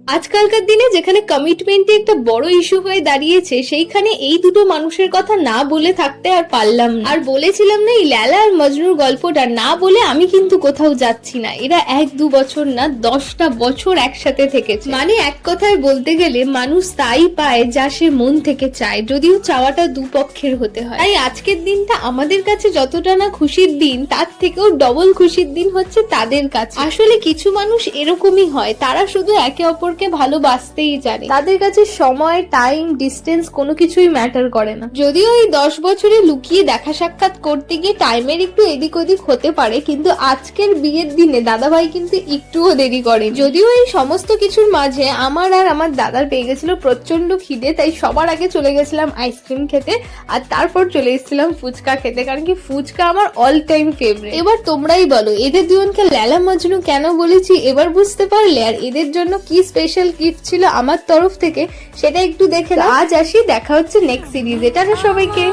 আজকালকার দিনে যেখানে কমিটমেন্ট একটা বড় ইস্যু হয়ে দাঁড়িয়েছে, সেইখানে এই দুটো মানুষের কথা না বলে থাকতে আর পারলাম না। আর বলেছিলাম না এই ল্যালা আর মজনুর গল্পটা না বলে আমি কিন্তু কোথাও যাচ্ছি না। এরা 1-2 বছর না 10টা বছর একসাথে থেকেছে। মানে এক কথায় বলতে গেলে মানুষ তাই পায় যা সে মন থেকে চায়, যদিও চাওয়াটা দুপক্ষের হতে হয়। তাই আজকের দিনটা আমাদের কাছে যতটা না খুশির দিন, তার থেকেও ডবল খুশির দিন হচ্ছে তাদের কাছে। আসলে কিছু মানুষ এরকমই হয়, তারা শুধু একে অপরকে ভালোবাসতেই জানে। তাদের কাছে সময়, টাইম, ডিস্টেন্স কোনো কিছুই ম্যাটার করে না। যদিও এই 10 বছরে লুকিয়ে দেখা সাক্ষাৎ করতে গিয়ে টাইমের একটু এদিক ওদিক হতে পারে, কিন্তু আজকের বিয়ের দিনে দাদাভাই কিন্তু একটুও দেরি করে। যদিও এই সমস্ত কিছুর মাঝে আমার আর আমার দাদার পেয়ে গেছিল প্রচন্ড খিদে, তাই সবার আগে চলে গেছিলাম আইসক্রিম খেতে, আর তারপর চলে এসেছিলাম ফুচকা খেতে, কারণ কি ফুচকা আমার অল টাইম ফেভারিট। এবার তোমরাই বলো এদের দুজনকে ল্যালা মজনু কেন বলেছি, এবার বুঝতে পারলে? আর এদের জন্য কি স্পেশাল গিফট ছিল আমার তরফ থেকে সেটা একটু দেখে নাও। আজ আসি, দেখা হচ্ছে নেক্সট সিরিজে। টাটা সবাইকে।